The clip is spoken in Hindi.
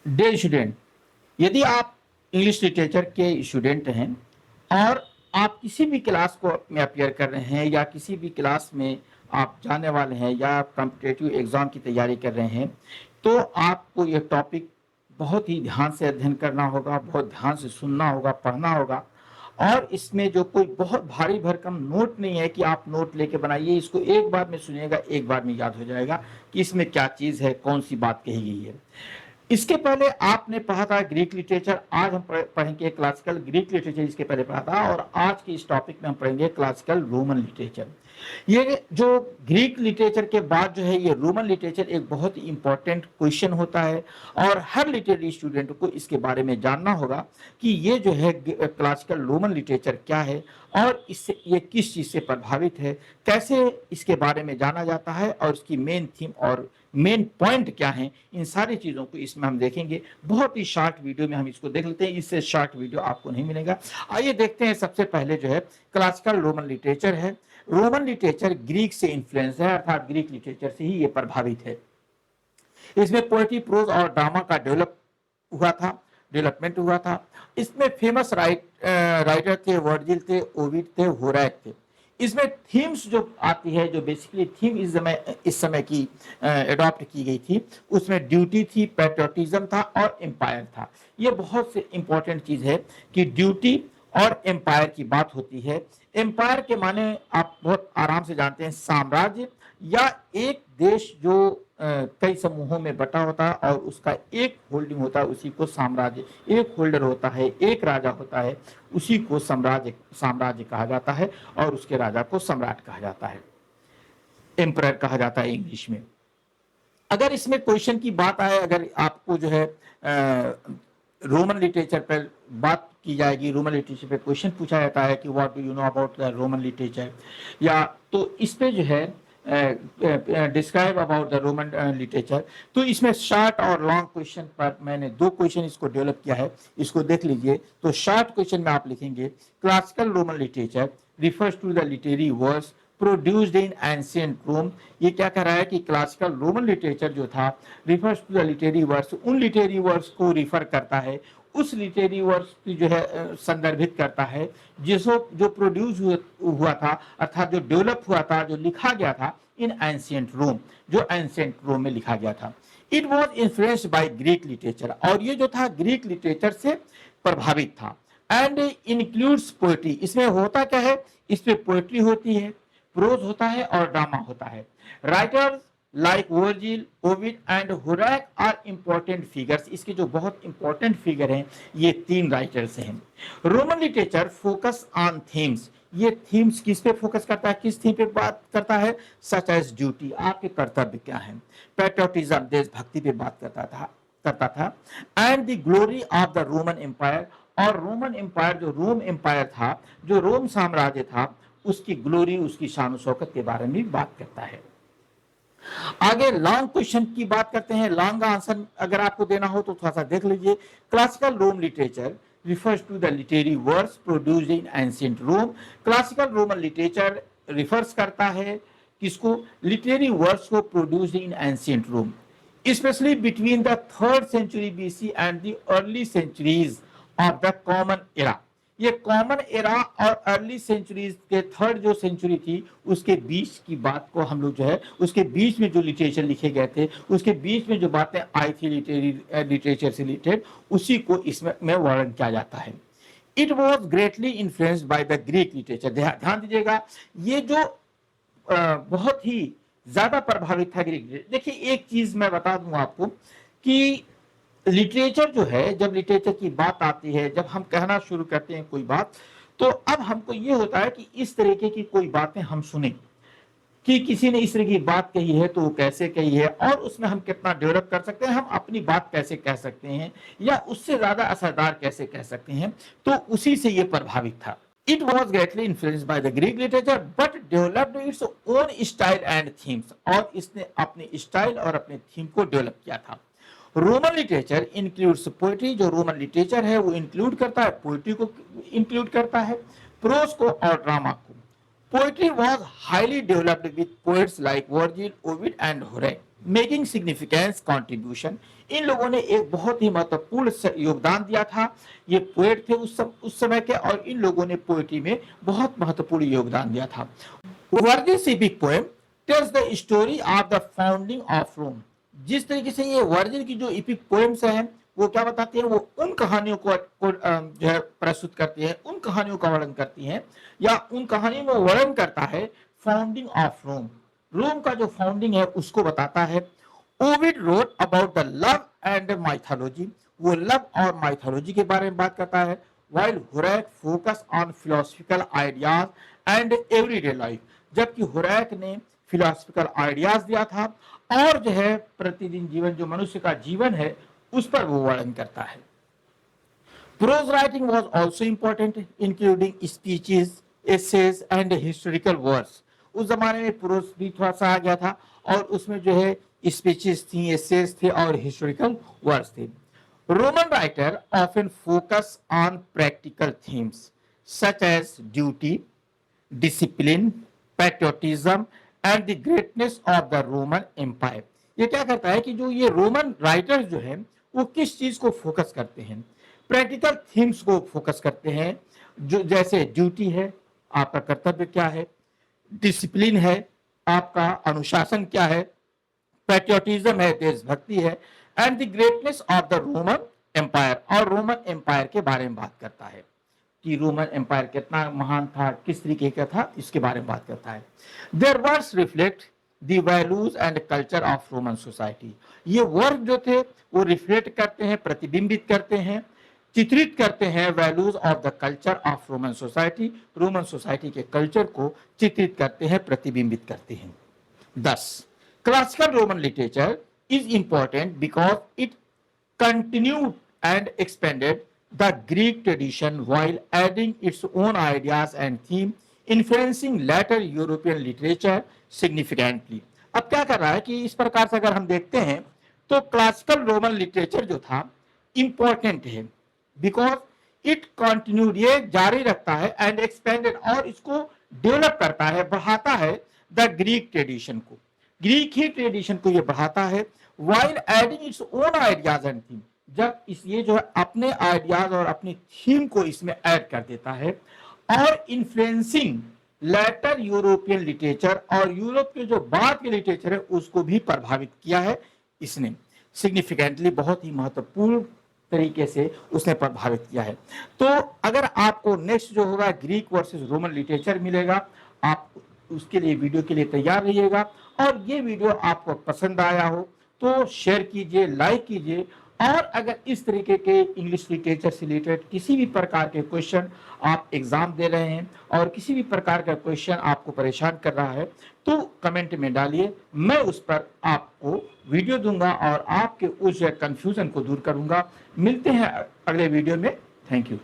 डियर स्टूडेंट, यदि आप इंग्लिश लिटरेचर के स्टूडेंट हैं और आप किसी भी क्लास को में अपियर कर रहे हैं या किसी भी क्लास में आप जाने वाले हैं या कॉम्पिटिटिव एग्जाम की तैयारी कर रहे हैं, तो आपको यह टॉपिक बहुत ही ध्यान से अध्ययन करना होगा, बहुत ध्यान से सुनना होगा, पढ़ना होगा। और इसमें जो कोई बहुत भारी भरकम नोट नहीं है कि आप नोट लेके बनाइए, इसको एक बार में सुनिएगा, एक बार में याद हो जाएगा कि इसमें क्या चीज़ है, कौन सी बात कही गई है। इसके पहले आपने पढ़ा था ग्रीक लिटरेचर, आज हम पढ़ेंगे क्लासिकल ग्रीक लिटरेचर। इसके पहले पढ़ा था और आज के इस टॉपिक में हम पढ़ेंगे क्लासिकल रोमन लिटरेचर। ये जो ग्रीक लिटरेचर के बाद जो है ये रोमन लिटरेचर एक बहुत ही इंपॉर्टेंट क्वेश्चन होता है और हर लिटरेरी स्टूडेंट को इसके बारे में जानना होगा कि ये जो है क्लासिकल रोमन लिटरेचर क्या है और इससे ये किस चीज़ से प्रभावित है, कैसे इसके बारे में जाना जाता है और इसकी मेन थीम और मेन पॉइंट क्या है, इन सारी चीज़ों को इसमें हम देखेंगे। बहुत ही शॉर्ट वीडियो में हम इसको देख लेते हैं, इससे शॉर्ट वीडियो आपको नहीं मिलेगा। आइए देखते हैं। सबसे पहले जो है क्लासिकल रोमन लिटरेचर है। रोमन लिटरेचर ग्रीक से इन्फ्लुएंस है, अर्थात ग्रीक लिटरेचर से ही ये प्रभावित है। इसमें पोएट्री, प्रोज और ड्रामा का डेवलपमेंट हुआ था। इसमें फेमस राइटर थे, वर्जिल थे, ओविड थे, होराइक थे। इसमें थीम्स जो आती है, जो बेसिकली थीम इस समय की एडॉप्ट की गई थी, उसमें ड्यूटी थी, पैट्रियोटिज्म था और एम्पायर था। ये बहुत से इंपॉर्टेंट चीज है कि ड्यूटी और एम्पायर की बात होती है। एम्पायर के माने आप बहुत आराम से जानते हैं, साम्राज्य या एक देश जो कई समूहों में बटा होता है और उसका एक होल्डिंग होता है, उसी को साम्राज्य, एक होल्डर होता है, एक राजा होता है, उसी को साम्राज्य कहा जाता है और उसके राजा को सम्राट कहा जाता है, एम्परर कहा जाता है इंग्लिश में। अगर इसमें क्वेश्चन की बात आए, अगर आपको जो है रोमन लिटरेचर पर बात की जाएगी, रोमन लिटरेचर पे क्वेश्चन पूछा जाता है कि what do you know about the Roman literature, या तो इस पे जो है describe about the Roman literature, तो इसमें शॉर्ट और लॉन्ग क्वेश्चन पर मैंने दो क्वेश्चन इसको डेवलप किया है, इसको देख लीजिए। तो शॉर्ट क्वेश्चन में आप लिखेंगे classical Roman literature refers to the literary works produced in ancient Rome. ये क्या कह रहा है कि क्लासिकल रोमन लिटरेचर जो था refers to the literary works, उन लिटरेरी वर्क्स को रिफर करता है, उस लिटरेरी वर्क्स की जो है संदर्भित करता है जो प्रोड्यूस हुआ था, अर्थात जो डेवलप हुआ था, जो लिखा गया था इन एंशिएंट रोम, जो एंशिएंट रोम में लिखा गया था। It was influenced by Greek literature, और ये जो था ग्रीक लिटरेचर से प्रभावित था। एंड इंक्लूड्स पोएट्री, इसमें होता क्या है, इसमें पोएट्री होती है, प्रोज होता है और ड्रामा होता है। Writers like Virgil, Ovid and Horace are important figures. इसके जो बहुत इंपॉर्टेंट फिगर हैं ये तीन राइटर्स हैं। Roman literature focus on themes, ये थीम्स किस पे फोकस करता है, किस थीम पे बात करता है, सच एज ड्यूटी, आपके कर्तव्य क्या है, पैट्रियोटिज्म, देशभक्ति पे बात करता था and the glory of the Roman empire, और रोमन एम्पायर, जो रोम एम्पायर था, जो रोम साम्राज्य था, उसकी ग्लोरी, उसकी शान शौकत के बारे में भी बात करता है। आगे लॉन्ग क्वेश्चन की बात करते हैं। लॉन्ग आंसर अगर आपको देना हो तो थोड़ा सा देख लीजिए। Classical Rome literature refers to the literary works produced in ancient Rome। Classical Roman literature refers करता है किसको, लिटरेरी वर्क्स को produced in ancient Rome, especially between the 3rd century BC and the early centuries of the common era. ये कॉमन एरा और अर्ली सेंचुरीज के 3rd जो सेंचुरी थी उसके बीच की बात को हम लोग जो है, उसके बीच में जो लिटरेचर लिखे गए थे, उसके बीच में जो बातें आई थी लिटरेचर से रिलेटेड, उसी को इसमें वर्णन किया जाता है। It was greatly influenced by the Greek literature. ध्यान दीजिएगा, ये जो बहुत ही ज्यादा प्रभावित था ग्रीक। देखिए एक चीज मैं बता दूं आपको कि लिटरेचर जो है, जब लिटरेचर की बात आती है, जब हम कहना शुरू करते हैं कोई बात, तो अब हमको ये होता है कि इस तरीके की कोई बातें हम सुने कि किसी ने इस तरह की बात कही है तो वो कैसे कही है और उसमें हम कितना डेवलप कर सकते हैं, हम अपनी बात कैसे कह सकते हैं या उससे ज्यादा असरदार कैसे कह सकते हैं, तो उसी से ये प्रभावित था। It was greatly influenced by the Greek literature but developed its own style and themes, और इसने अपने स्टाइल और अपने थीम को डेवलप किया था। रोमन लिटरेचर इंक्लूड्स पोएट्री, जो रोमन लिटरेचर है वो इंक्लूड करता है, पोएट्री को इंक्लूड करता है, प्रोज को और ड्रामा को। Poetry was highly developed with poets like Virgil, Ovid and Horace, making significant contribution in लोगों ने एक बहुत ही महत्वपूर्ण योगदान दिया था। ये पोएट थे उस समय के, और इन लोगों ने पोएट्री में बहुत महत्वपूर्ण योगदान दिया था। Virgil's epic poem tells the story of the founding of Rome. जिस तरीके से ये वर्जिल की जो एपिक पोएम्स हैं वो क्या बताते हैं, वो उन कहानियों को जो है प्रस्तुत करती है, उन कहानियों का वर्णन करती हैं, या उन कहानियों में वर्णन करता है फाउंडिंग ऑफ रोम। रोम का जो फाउंडिंग है उसको बताता है। Ovid wrote about the love and mythology, वो लव और माइथोलॉजी के बारे में बात करता है। while Horace focus on philosophical ideas and everyday life, जबकि हुरैक ने फिलोसफिकल आइडियाज दिया था और जो है प्रतिदिन जीवन, जो मनुष्य का जीवन है उस पर वो वर्णन करता है। Prose writing was also important, including speeches, essays and historical works. उस जमाने में प्रोज भी थोड़ा सा आ गया था, और उसमें जो है स्पीचेस थी, एसेज थे और हिस्टोरिकल वर्क्स थे। Roman writers often focus on practical themes such as duty, discipline, patriotism and the greatness of the Roman Empire। ये क्या करता है कि जो ये रोमन राइटर्स जो हैं वो किस चीज को फोकस करते हैं, प्रैक्टिकल थीम्स को फोकस करते हैं, जो जैसे ड्यूटी है, आपका कर्तव्य क्या है, डिसिप्लिन है, आपका अनुशासन क्या है, पैट्रियोटिज्म है, देशभक्ति है, and the greatness of the Roman empire, और रोमन एम्पायर के बारे में बात करता है कि रोमन एम्पायर कितना महान था, किस तरीके का था, इसके बारे में बात करता है। Their words reflect the values and culture of Roman society. ये वर्ड जो थे वो रिफ्लेक्ट करते हैं, प्रतिबिंबित करते हैं, चित्रित करते हैं values of the culture of Roman society, Roman society के कल्चर को चित्रित करते हैं, प्रतिबिंबित करते हैं। 10. Classical Roman literature is important because it continued and expanded the Greek tradition while adding its own ideas and themes, influencing later European literature significantly। अब क्या कर रहा है कि इस प्रकार से अगर हम देखते हैं तो क्लासिकल रोमन लिटरेचर जो था इंपॉर्टेंट है, बिकॉज इट कंटिन्यूड, ये जारी रखता है, एंड एक्सपेंडेड, और इसको डेवलप करता है, बढ़ाता है द ग्रीक ट्रेडिशन को, ग्रीक ही ट्रेडिशन को ये बढ़ाता है। While adding its own ideas and theme, जब इस ये जो है अपने आइडियाज और अपनी थीम को इसमें ऐड कर देता है, और इन्फ्लुएंसिंग लेटर यूरोपियन लिटरेचर, और यूरोप के जो बाद के लिटरेचर है उसको भी प्रभावित किया है इसने, सिग्निफिकेंटली, बहुत ही महत्वपूर्ण तरीके से उसने प्रभावित किया है। तो अगर आपको नेक्स्ट जो होगा ग्रीक वर्सेस रोमन लिटरेचर मिलेगा, आप उसके लिए वीडियो के लिए तैयार रहिएगा। और ये वीडियो आपको पसंद आया हो तो शेयर कीजिए, लाइक कीजिए, और अगर इस तरीके के इंग्लिश लिटरेचर से रिलेटेड किसी भी प्रकार के क्वेश्चन आप एग्जाम दे रहे हैं और किसी भी प्रकार का क्वेश्चन आपको परेशान कर रहा है तो कमेंट में डालिए, मैं उस पर आपको वीडियो दूंगा और आपके उस कंफ्यूजन को दूर करूंगा। मिलते हैं अगले वीडियो में। Thank you.